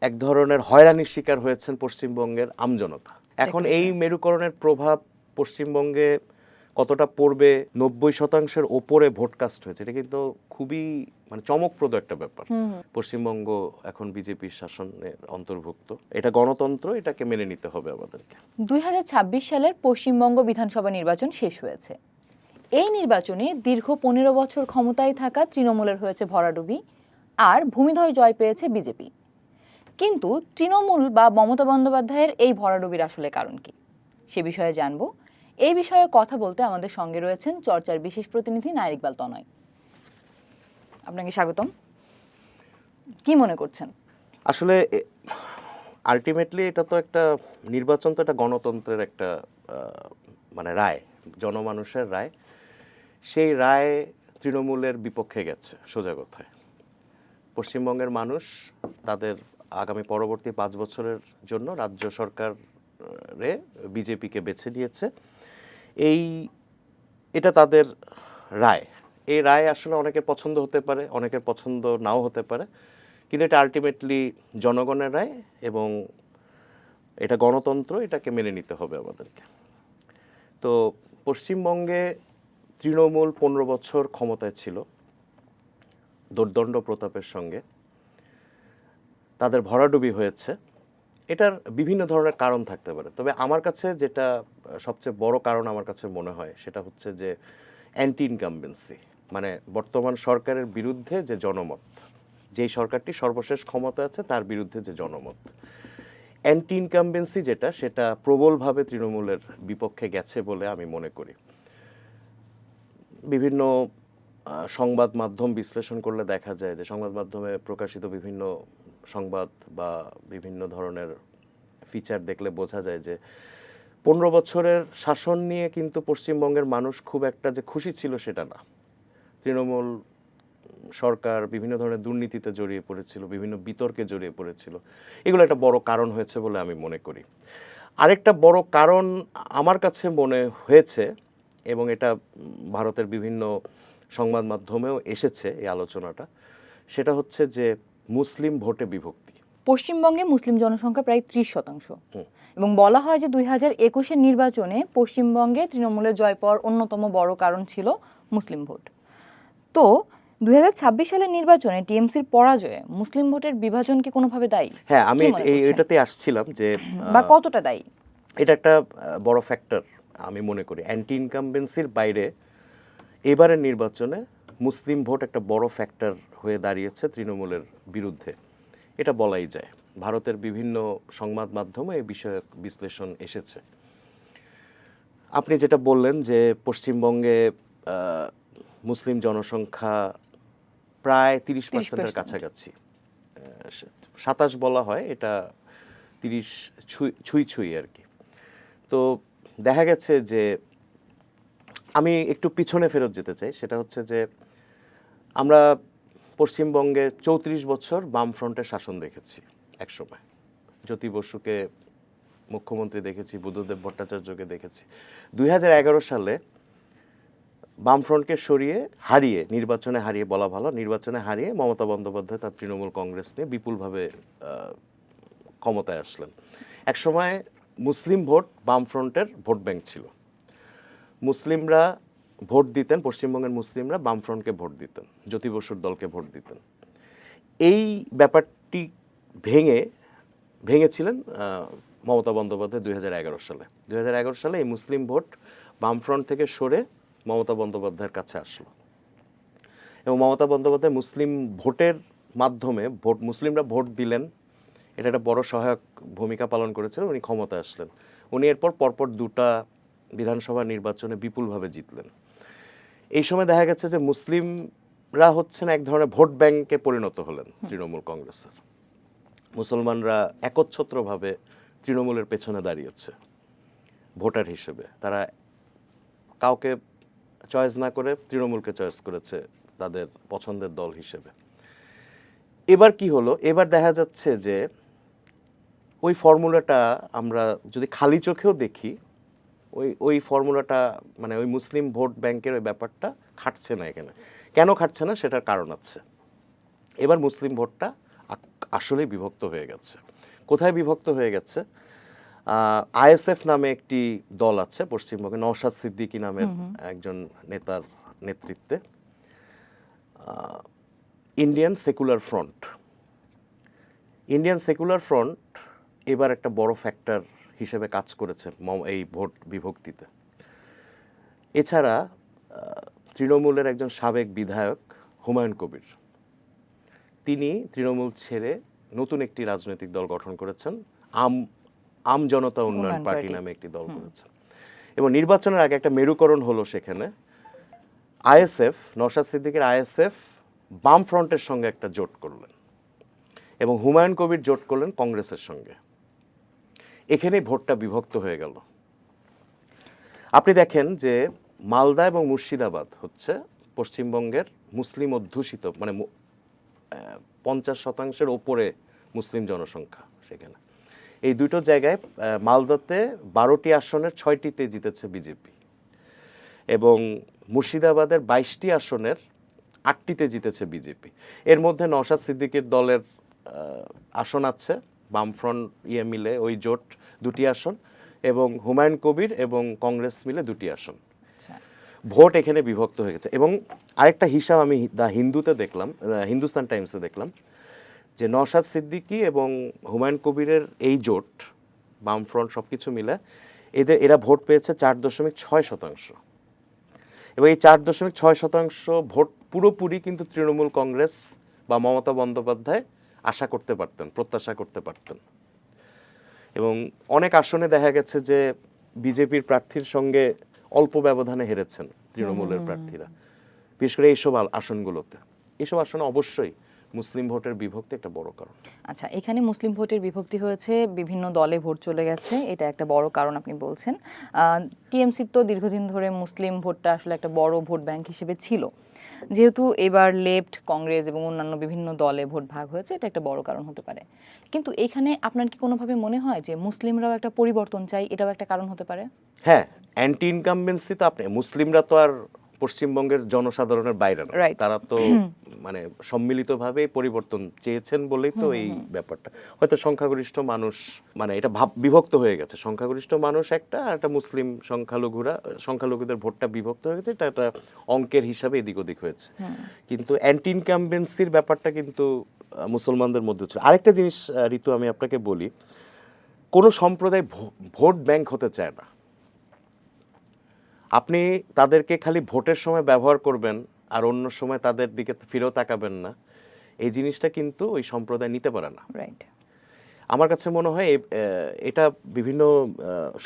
এক ধরনের হয়রানির শিকার হয়েছেন পশ্চিমবঙ্গের আমজনতা। এখন এই মেরুকরণের প্রভাব পশ্চিমবঙ্গে কতটা পড়বে, 90% ওপরে ভোটকাস্ট হয়েছে, এটা কিন্তু খুবই মানে চমকপ্রদ একটা ব্যাপার। পশ্চিমবঙ্গ এখন বিজেপির শাসনের অন্তর্ভুক্ত, এটা গণতন্ত্র, এটাকে মেনে নিতে হবে আমাদেরকে। 2026 সালের পশ্চিমবঙ্গ বিধানসভা নির্বাচন শেষ হয়েছে। এই নির্বাচনে দীর্ঘ 15 বছর ক্ষমতায় থাকা তৃণমূলের হয়েছে ভরাডুবি, আর ভূমিধর জয় পেয়েছে বিজেপি। কিন্তু তৃণমূল বা মমতা বন্দ্যোপাধ্যায়ের এই ভরাডুবির আসলে কারণ কি, সে বিষয়ে জানবো। এই বিষয়ে কথা বলতে আমাদের সঙ্গে রয়েছেন চর্চার বিশেষ প্রতিনিধি নায়ের ইকবাল তনয়। আপনাকে স্বাগতম। কি মনে করছেন? আসলে আলটিমেটলি এটা তো একটা নির্বাচন, তো একটা গণতন্ত্রের একটা মানে রায়, জনমানুষের রায়। সেই রায় তৃণমূলের বিপক্ষে গেছে, সোজা কথায়। পশ্চিমবঙ্গের মানুষ তাদের আগামী পরবর্তী 5 বছরের জন্য রাজ্য সরকারে বিজেপিকে বেছে নিয়েছে। এটা তাদের রায়। এই রায় আসলে অনেকের পছন্দ হতে পারে, অনেকের পছন্দ নাও হতে পারে, কিন্তু এটা আলটিমেটলি জনগণের রায় এবং এটা গণতন্ত্র, এটাকে মেনে নিতে হবে আমাদেরকে। তো পশ্চিমবঙ্গে তৃণমূল 15 বছর ক্ষমতায় ছিল দুর্দণ্ড প্রতাপের সঙ্গে, তাদের ভরাডুবি হয়েছে। এটার বিভিন্ন ধরনের কারণ থাকতে পারে, তবে আমার কাছে যেটা সবচেয়ে বড় কারণ আমার কাছে মনে হয় সেটা হচ্ছে যে অ্যান্টি ইনকামবেন্সি, মানে বর্তমান সরকারের বিরুদ্ধে যে জনমত, যেই সরকারটি সর্বশেষ ক্ষমতা আছে তার বিরুদ্ধে যে জনমত, অ্যান্টি ইনকামবেন্সি যেটা, সেটা প্রবলভাবে তৃণমূলের বিপক্ষে গেছে বলে আমি মনে করি। বিভিন্ন সংবাদ মাধ্যম বিশ্লেষণ করলে দেখা যায় যে সংবাদ মাধ্যমে প্রকাশিত বিভিন্ন সংবাদ বা বিভিন্ন ধরনের ফিচার দেখলে বোঝা যায় যে 15 বছরের শাসন নিয়ে কিন্তু পশ্চিমবঙ্গের মানুষ খুব একটা যে খুশি ছিল সেটা না। তৃণমূল সরকার বিভিন্ন ধরনের দুর্নীতিতে জড়িয়ে পড়েছিল, বিভিন্ন বিতর্কে জড়িয়ে পড়েছিল। এগুলো একটা বড় কারণ হয়েছে বলে আমি মনে করি। আরেকটা বড় কারণ আমার কাছে মনে হয়েছে, এবং এটা ভারতের বিভিন্ন সংবাদ মাধ্যমেও এসেছে এই আলোচনাটা, সেটা হচ্ছে যে মুসলিম ভোটে বিভক্তি। পশ্চিমবঙ্গে মুসলিম জনসংখ্যা প্রায় 30%, এবং বলা হয় যে 2021-এর নির্বাচনে পশ্চিমবঙ্গে তৃণমূলের জয় পাওয়ার অন্যতম বড় কারণ ছিল মুসলিম ভোট। তো 2026 সালের নির্বাচনে টিএমসির পরাজয়ে মুসলিম ভোটের বিভাজন কি কোনোভাবে দায়ী? হ্যাঁ, আমি এটাতে আসছিলাম যে বা কতটা দায়ী? এটা একটা বড় ফ্যাক্টর আমি মনে করি। অ্যান্টি ইনকামবেন্সির বাইরে এবারের নির্বাচনে মুসলিম ভোট একটা বড় ফ্যাক্টর হয়ে দাঁড়িয়েছে তৃণমূলের বিরুদ্ধে, এটা বলাই যায়। ভারতের বিভিন্ন সংবাদ মাধ্যমে এই বিষয়ে বিশ্লেষণ এসেছে। আপনি যেটা বললেন যে পশ্চিমবঙ্গে মুসলিম জনসংখ্যা প্রায় 30%-এর কাছাকাছি, 27 বলা হয়, এটা 30 ছুঁই আর কি। তো দেখা গেছে যে আমি একটু পিছনে ফেরত যেতে চাই, সেটা হচ্ছে যে আমরা পশ্চিমবঙ্গে 34 বছর বামফ্রন্টের শাসন দেখেছি। একসময় জ্যোতি বসুকে মুখ্যমন্ত্রী দেখেছি, বুদ্ধদেব ভট্টাচার্যকে দেখেছি। 2011 সালে বামফ্রন্টকে হারিয়ে নির্বাচনে হারিয়ে মমতা বন্দ্যোপাধ্যায় তার তৃণমূল কংগ্রেস নিয়ে বিপুলভাবে ক্ষমতায় আসলেন। একসময় মুসলিম ভোট বামফ্রন্টের ভোট ব্যাংক ছিল। মুসলিমরা ভোট দিতেন, পশ্চিমবঙ্গের মুসলিমরা বামফ্রন্টকে ভোট দিতেন, জ্যোতি বসুর দলকে ভোট দিতেন। এই ব্যাপারটি ভেঙেছিলেন মমতা বন্দ্যোপাধ্যায় 2011 সালে। 2011 সালে এই মুসলিম ভোট বামফ্রন্ট থেকে সরে মমতা বন্দ্যোপাধ্যায়ের কাছে আসলো, এবং মমতা বন্দ্যোপাধ্যায় মুসলিম ভোটের মাধ্যমে মুসলিমরা ভোট দিলেন, এটা একটা বড় সহায়ক ভূমিকা পালন করেছিলেন। উনি ক্ষমতায় আসলেন, উনি এরপর পরপর 2টা বিধানসভা নির্বাচনে বিপুলভাবে জিতলেন। এই সময় দেখা গেছে যে মুসলিমরা হচ্ছেন এক ধরনের ভোট ব্যাংকে পরিণত হলেন তৃণমূল কংগ্রেসের। মুসলমানরা একচ্ছত্রভাবে তৃণমূলের পেছনে দাঁড়িয়েছে ভোটার হিসেবে, তারা কাউকে চয়েস না করে তৃণমূলকে চয়েস করেছে তাদের পছন্দের দল হিসেবে। এবার কি হলো, এবার দেখা যাচ্ছে যে ওই ফর্মুলাটা আমরা যদি খালি চোখেও দেখি, ওই ফর্মুলাটা মানে ওই মুসলিম ভোট ব্যাংকের ওই ব্যাপারটা খাটছে না এখানে। কেন খাটছে না সেটার কারণ আছে। এবার মুসলিম ভোটটা আসলেই বিভক্ত হয়ে গেছে। কোথায় বিভক্ত হয়ে গেছে? আইএসএফ নামে একটি দল আছে পশ্চিমবঙ্গে, নওশাদ সিদ্দিকী নামের একজন নেতার নেতৃত্বে। ইন্ডিয়ান সেকুলার ফ্রন্ট এবার একটা বড় ফ্যাক্টর হিসেবে কাজ করেছে এই ভোট বিভক্তিতে। এছাড়া তৃণমূলের একজন সাবেক বিধায়ক হুমায়ুন কবির, তিনি তৃণমূল ছেড়ে নতুন একটি রাজনৈতিক দল গঠন করেছেন, আম জনতা উন্নয়ন পার্টি নামে একটি দল করেছেন। এবং নির্বাচনের আগে একটা মেরুকরণ হলো সেখানে। আইএসএফ, নওশাদ সিদ্দিকের আইএসএফ বাম ফ্রন্টের সঙ্গে একটা জোট করলেন এবং হুমায়ুন কবির জোট করলেন কংগ্রেসের সঙ্গে। এখানেই ভোটটা বিভক্ত হয়ে গেল। আপনি দেখেন যে মালদা এবং মুর্শিদাবাদ হচ্ছে পশ্চিমবঙ্গের মুসলিম অধ্যুষিত, মানে 50% ওপরে মুসলিম জনসংখ্যা সেখানে। এই দুটো জায়গায় মালদাতে 12টি আসনের 6টিতে জিতেছে বিজেপি এবং মুর্শিদাবাদের 22টি আসনের 8টিতে জিতেছে বিজেপি। এর মধ্যে নওশাদ সিদ্দিকীর দলের আসন আছে, বামফ্রন্ট মিলে ওই জোট 2টি আসন, এবং হুমায়ুন কবির এবং কংগ্রেস মিলে 2টি আসন। ভোট এখানে বিভক্ত হয়ে গেছে। এবং আরেকটা হিসাব আমি দ্য হিন্দুতে দেখলাম, হিন্দুস্তান টাইমসে দেখলাম, যে নওশাদ সিদ্দিকী এবং হুমায়ুন কবিরের এই জোট, বামফ্রন্ট সব কিছু মিলে এরা ভোট পেয়েছে 4.6%। এবং এই 4.6% ভোট পুরোপুরি কিন্তু তৃণমূল কংগ্রেস বা মমতা বন্দ্যোপাধ্যায় আশা করতে পারতেন, প্রত্যাশা করতে পারতেন। এবং অনেক আসনে দেখা গেছে যে বিজেপির প্রার্থীর সঙ্গে অল্প ব্যবধানে হেরেছেন তৃণমূলের প্রার্থীরা, বিশেষ করে এইসব আসনগুলোতে। এইসব আসনে অবশ্যই মুসলিম ভোটের বিভক্তি একটা বড় কারণ। আচ্ছা, এখানে মুসলিম ভোটের বিভক্তি হয়েছে, বিভিন্ন দলে ভোট চলে গেছে, এটা একটা বড় কারণ আপনি বলছেন। টিএমসির তো দীর্ঘদিন ধরে মুসলিম ভোটটা আসলে একটা বড় ভোট ব্যাংক হিসেবে ছিল। যেহেতু এবার লেফট, কংগ্রেস এবং অন্যান্য বিভিন্ন দলে ভোট ভাগ হয়েছে, এটা একটা বড় কারণ হতে পারে। কিন্তু এখানে আপনার কি কোনোভাবে মনে হয় যে মুসলিমরাও একটা পরিবর্তন চাই, এটাও একটা কারণ হতে পারে? হ্যাঁ, অ্যান্টি ইনকামবেন্সি তো আপনি, মুসলিমরা তো আর পশ্চিমবঙ্গের জনসাধারণের বাইরে না, তারা তো মানে সম্মিলিতভাবে পরিবর্তন চেয়েছেন বলেই তো এই ব্যাপারটা। হয়তো সংখ্যাগরিষ্ঠ মানুষ, মানে এটা বিভক্ত হয়ে গেছে, সংখ্যাগরিষ্ঠ মানুষ একটা, আর একটা মুসলিম সংখ্যালঘুদের ভোটটা বিভক্ত হয়ে গেছে, এটা একটা অঙ্কের হিসাবে এদিক ওদিক হয়েছে। কিন্তু অ্যান্টি ইনকামবেন্সির ব্যাপারটা কিন্তু মুসলমানদের মধ্যে ছিল। আরেকটা জিনিস ঋতু আমি আপনাকে বলি, কোনো সম্প্রদায় ভোট ব্যাংক হতে চায় না। আপনি তাদেরকে খালি ভোটের সময় ব্যবহার করবেন আর অন্য সময় তাদের দিকে ফিরেও তাকাবেন না, এই জিনিসটা কিন্তু ওই সম্প্রদায় নিতে পারে না। আমার কাছে মনে হয় এটা বিভিন্ন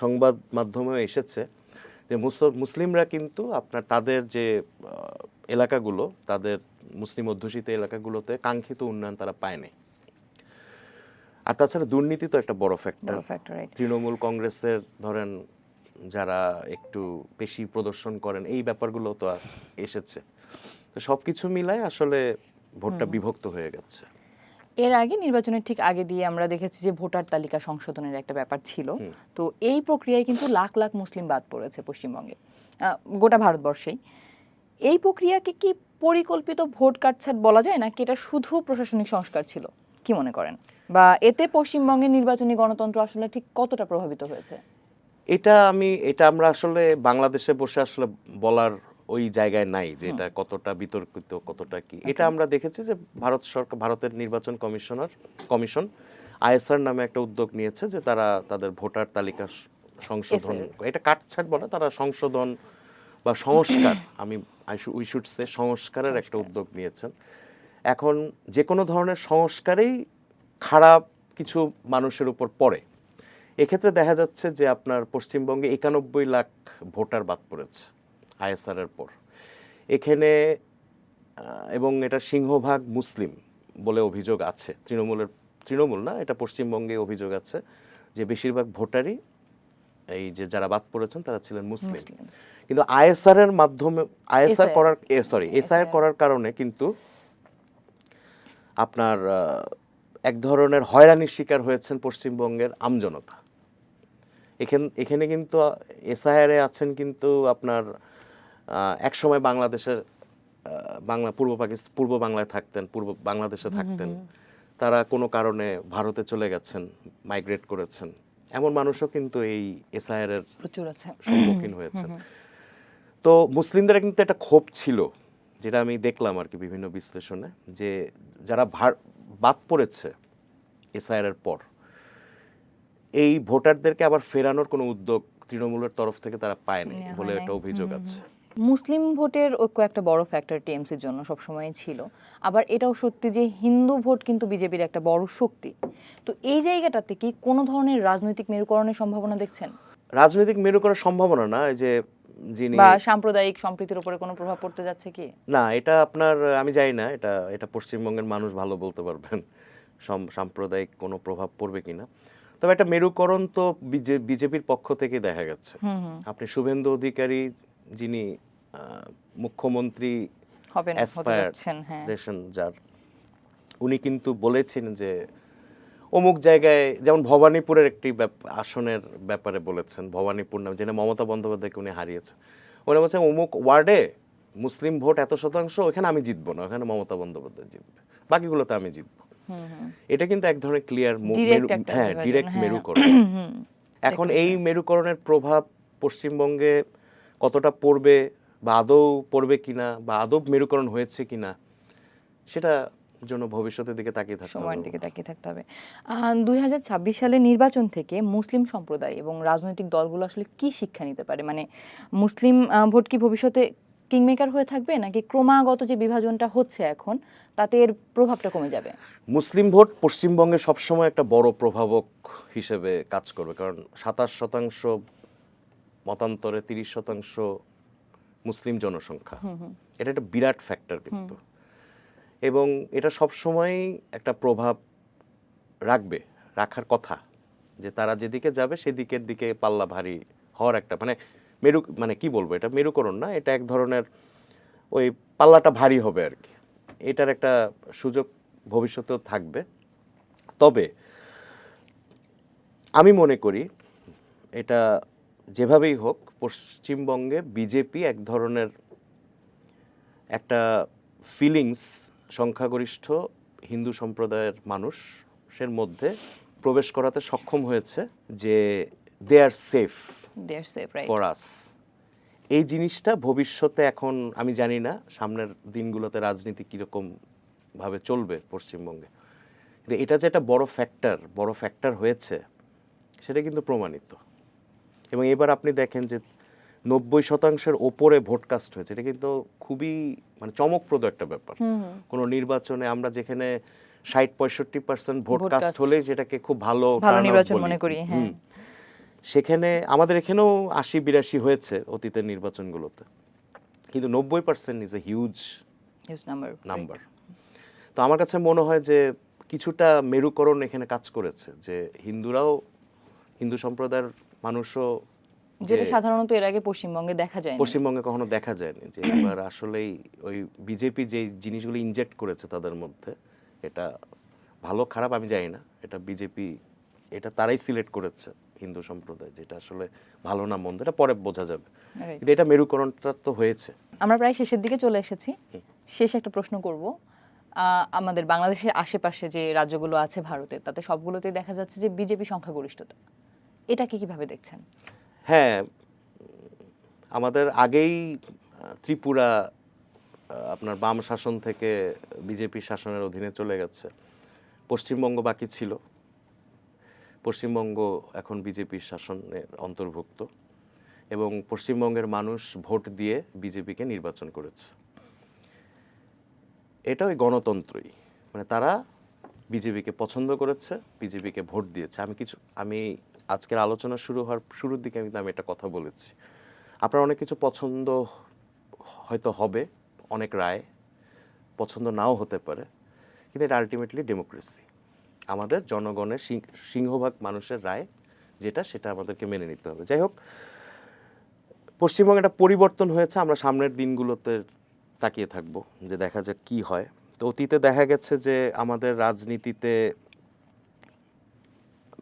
সংবাদ মাধ্যমেও এসেছে যে মুসলিমরা কিন্তু আপনার তাদের যে এলাকাগুলো, তাদের মুসলিম অধ্যুষিত এলাকাগুলোতে কাঙ্ক্ষিত উন্নয়ন তারা পায়নি। আর তাছাড়া দুর্নীতি তো একটা বড় ফ্যাক্টর। তৃণমূল কংগ্রেসের ধরেন যারা একটু বেশি প্রদর্শন করেন, এই ব্যাপারগুলো তো এসেছে। তো সবকিছু মিলায় আসলে ভোটটা বিভক্ত হয়ে গেছে। এর আগে, নির্বাচনের ঠিক আগে দিয়ে আমরা দেখেছি যে ভোটার তালিকা সংশোধনের একটা ব্যাপার ছিল। তো এই প্রক্রিয়ায় কিন্তু লাখ লাখ মুসলিম বাদ পড়েছে পশ্চিমবঙ্গে, গোটা ভারতবর্ষেই। এই প্রক্রিয়াকে কি পরিকল্পিত ভোট কাটছাট বলা যায়, নাকি এটা শুধু প্রশাসনিক সংস্কার ছিল? কি মনে করেন? বা এতে পশ্চিমবঙ্গের নির্বাচনী গণতন্ত্র আসলে ঠিক কতটা প্রভাবিত হয়েছে? এটা আমরা আসলে বাংলাদেশে বসে আসলে বলার ওই জায়গায় নাই যে এটা কতটা বিতর্কিত, কতটা কি। এটা আমরা দেখেছি যে ভারতের নির্বাচন কমিশন আইএসআর নামে একটা উদ্যোগ নিয়েছে, যে তারা তাদের ভোটার তালিকা সংশোধন, এটা কাটছাট বলে, তারা সংশোধন বা সংস্কার, উই শুড সে সংস্কারের একটা উদ্যোগ নিয়েছেন। এখন যে কোনো ধরনের সংস্কারেই খারাপ কিছু মানুষের উপর পড়ে। এক্ষেত্রে দেখা যাচ্ছে যে আপনার পশ্চিমবঙ্গে 91 লাখ ভোটার বাদ পড়েছে আইএসআর এর পর এখানে, এবং এটা সিংহভাগ মুসলিম বলে অভিযোগ আছে। তৃণমূল না, এটা পশ্চিমবঙ্গে অভিযোগ আছে যে বেশিরভাগ ভোটারই এই যে যারা বাদ পড়েছেন তারা ছিলেন মুসলিম। কিন্তু আইএসআর এর মাধ্যমে এসআইআর করার কারণে কিন্তু আপনার এক ধরনের হয়রানির শিকার হয়েছেন পশ্চিমবঙ্গের আমজনতা। এখানে কিন্তু এসআইআরে আছেন কিন্তু আপনার একসময় বাংলাদেশের পূর্ব বাংলায় থাকতেন, পূর্ব বাংলাদেশে থাকতেন, তারা কোনো কারণে ভারতে চলে গেছেন, মাইগ্রেট করেছেন, এমন মানুষও কিন্তু এই এসআইআর এর প্রচুর আছে। সম্মুখীন হয়েছেন। তো মুসলিমদের কিন্তু একটা ক্ষোভ ছিল, যেটা আমি দেখলাম আর কি বিভিন্ন বিশ্লেষণে, যে যারা বাদ পড়েছে এসআইআর এর পর, এই ভোটারদেরকে আবার ফেরানোর কোনো উদ্যোগ তৃণমূলের তরফ থেকে তারা পায়নি নেওয়া বলে হয় একটা নাই। অভিযোগ আছে। মুসলিম ভোটের ঐক্য একটা বড় ফ্যাক্টর টিএমসির জন্য সবসময় ছিল। আবার এটাও সত্যি যে হিন্দু ভোট কিন্তু বিজেপির একটা বড় শক্তি। তো এই জায়গাটাতে কি কোনো ধরনের রাজনৈতিক মেরুকরণের সম্ভাবনা দেখছেন, রাজনৈতিক মেরুকরণের সম্ভাবনা না, এই যে যিনি বা সাম্প্রদায়িক সম্প্রীতির উপরে কোনো প্রভাব পড়তে যাচ্ছে কি? না, এটা আপনার আমি জানি না, এটা এটা পশ্চিমবঙ্গের মানুষ ভালো বলতে পারবেন সাম্প্রদায়িক কোনো প্রভাব পড়বে কিনা। তবে একটা মেরুকরণ তো বিজেপির পক্ষ থেকে দেখা গেছে। আপনি শুভেন্দু অধিকারী, যিনি মুখ্যমন্ত্রী হবেন, হতে অ্যাসপায়ার যাচ্ছেন, হ্যাঁ। যার, উনি কিন্তু বলেছেন যে অমুক জায়গায়, যেমন ভবানীপুরের একটি আসনের ব্যাপারে বলেছেন, ভবানীপুর নাম, যেটা মমতা বন্দ্যোপাধ্যায়কে উনি হারিয়েছেন। উনি বলছেন অমুক ওয়ার্ডে মুসলিম ভোট এত শতাংশ, ওখানে আমি জিতবো না, ওখানে মমতা বন্দ্যোপাধ্যায় জিতবে, বাকিগুলোতে আমি জিতবো। এটা কিন্তু এক ধরনের ক্লিয়ার, হ্যাঁ, ডিরেক্ট মেরুকরণ। এখন এই মেরুকরণের প্রভাব পশ্চিমবঙ্গে কতটা পড়বে, বা আদৌ পড়বে কিনা, বা আদৌ মেরুকরণ হয়েছে কিনা, সেটা জন্য ভবিষ্যতের দিকে তাকিয়ে থাকতে হবে। সময়ের দিকে তাকিয়ে থাকতে হবে। 2026 সালের নির্বাচন থেকে মুসলিম সম্প্রদায় এবং রাজনৈতিক দলগুলো আসলে কি শিক্ষা নিতে পারে? মানে মুসলিম ভোট কি ভবিষ্যতে কিংমেকার হয়ে থাকবে, নাকি ক্রমাগত যে বিভাজনটা হচ্ছে এখন তাতে এর প্রভাবটা কমে যাবে? মুসলিম ভোট পশ্চিমবঙ্গে সবসময় একটা বড় প্রভাবক হিসেবে কাজ করবে, কারণ 27% মতান্তরে 30% মুসলিম জনসংখ্যা। এটা একটা বিরাট ফ্যাক্টর কিন্তু, এবং এটা সবসময়ই একটা প্রভাব রাখার কথা, যে তারা যেদিকে যাবে সেদিকের দিকে পাল্লা ভারী হওয়ার একটা, মানে কি বলবো, এটা মেরুকরণ না, এটা এক ধরনের ওই পাল্লাটা ভারী হবে আর কি। এটার একটা সুযোগ ভবিষ্যতেও থাকবে। তবে আমি মনে করি এটা যেভাবেই হোক, পশ্চিমবঙ্গে বিজেপি এক ধরনের একটা ফিলিংস সংখ্যাগরিষ্ঠ হিন্দু সম্প্রদায়ের মানুষের মধ্যে প্রবেশ করাতে সক্ষম হয়েছে, যে দে আর সেফ ফর আস। এই জিনিসটা ভবিষ্যতে, এখন আমি জানি না সামনের দিনগুলোতে রাজনীতি কীরকম ভাবে চলবে পশ্চিমবঙ্গে, কিন্তু এটা যে একটা বড় ফ্যাক্টর হয়েছে সেটা কিন্তু প্রমাণিত। এবং এবার আপনি দেখেন যে 90% ওপরে ভোটকাস্ট হয়েছে, এটা কিন্তু খুবই চমকপ্রদ একটা ব্যাপার। কোনো নির্বাচনে আমরা যেখানে 60-65% ভোটকাস্ট হলে যেটাকে খুব ভালো নির্বাচন মনে করি, হ্যাঁ, সেখানে আমাদের এখানেও 80-82 হয়েছে অতীতের নির্বাচনগুলোতে, কিন্তু 90% ইজ এ হিউজ নাম্বার। তো আমার কাছে মনে হয় যে কিছুটা মেরুকরণ এখানে কাজ করেছে, যে হিন্দু সম্প্রদায়ের মানুষও, যেটা সাধারণত এর আগে পশ্চিমবঙ্গে কখনো দেখা যায়নি, যে এবার আসলেই ওই বিজেপি যে জিনিসগুলো ইনজেক্ট করেছে তাদের মধ্যে, এটা ভালো খারাপ আমি জানি না, এটা বিজেপি, এটা তারাই সিলেক্ট করেছে হিন্দু সম্প্রদায়, যেটা আসলে ভালো না মন্দ এটা পরে বোঝা যাবে, কিন্তু এটা মেরুকরণটা তো হয়েছে। আমরা প্রায় শেষের দিকে চলে এসেছি। শেষ একটা প্রশ্ন করব। আমাদের বাংলাদেশের আশেপাশে যে রাজ্যগুলো আছে ভারতের, তাতে সবগুলোতেই দেখা যাচ্ছে যে বিজেপি সংখ্যাগরিষ্ঠতা, এটাকে কিভাবে দেখছেন? হ্যাঁ, আমাদের আগেই ত্রিপুরা আপনার বাম শাসন থেকে বিজেপি শাসনের অধীনে চলে গেছে, পশ্চিমবঙ্গ বাকি ছিল, পশ্চিমবঙ্গ এখন বিজেপির শাসনের অন্তর্ভুক্ত, এবং পশ্চিমবঙ্গের মানুষ ভোট দিয়ে বিজেপিকে নির্বাচন করেছে। এটা ওই গণতন্ত্রই, তারা বিজেপিকে পছন্দ করেছে, বিজেপিকে ভোট দিয়েছে। আমি আজকের আলোচনা শুরুর দিকে আমি একটা কথা বলেছি, আপনার অনেক কিছু পছন্দ হয়তো হবে, অনেক রায় পছন্দ নাও হতে পারে, কিন্তু এটা আলটিমেটলি ডেমোক্রেসি, আমাদের জনগণের সিংহভাগ মানুষের রায় সেটা আমাদেরকে মেনে নিতে হবে। যাই হোক, পশ্চিমবঙ্গে একটা পরিবর্তন হয়েছে, আমরা সামনের দিনগুলোতে তাকিয়ে থাকব যে দেখা যাক কি হয়। তো অতীতে দেখা গেছে যে আমাদের রাজনীতিতে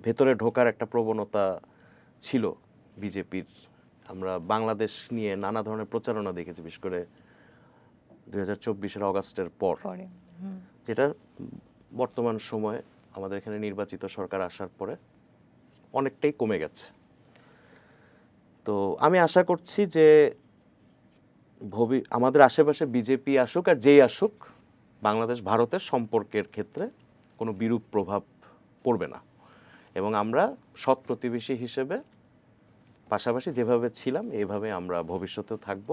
ভেতরে ঢোকার একটা প্রবণতা ছিল বিজেপির। আমরা বাংলাদেশ নিয়ে নানা ধরনের প্রচারণা দেখেছি, বিশেষ করে 2024 অগাস্টের পর, যেটা বর্তমান সময়ে আমাদের এখানে নির্বাচিত সরকার আসার পরে অনেকটাই কমে গেছে। তো আমি আশা করছি যে আমাদের আশেপাশে বিজেপি আসুক আর যেই আসুক, বাংলাদেশ ভারতের সম্পর্কের ক্ষেত্রে কোনো বিরূপ প্রভাব পড়বে না, এবং আমরা সৎ প্রতিবেশী হিসেবে পাশাপাশি যেভাবে ছিলাম এইভাবে আমরা ভবিষ্যতেও থাকব।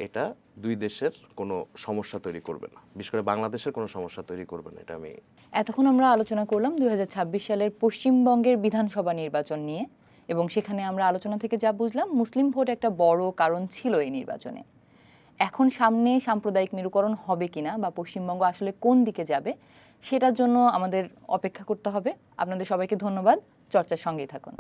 এটা দুই দেশের কোনো সমস্যা তৈরি করবে না, বিশেষ করে বাংলাদেশের কোনো সমস্যা তৈরি করবে না, এটা আমি। এতক্ষণ আমরা আলোচনা করলাম 2026 সালের পশ্চিমবঙ্গের বিধানসভা নির্বাচন নিয়ে, এবং সেখানে আমরা আলোচনা থেকে যা বুঝলাম, মুসলিম ভোট একটা বড় কারণ ছিল এই নির্বাচনে। এখন সামনে সাম্প্রদায়িক মেরুকরণ হবে কিনা বা পশ্চিমবঙ্গ আসলে কোন দিকে যাবে, সেটার জন্য আমাদের অপেক্ষা করতে হবে। আপনাদের সবাইকে ধন্যবাদ। চর্চার সঙ্গেই থাকুন।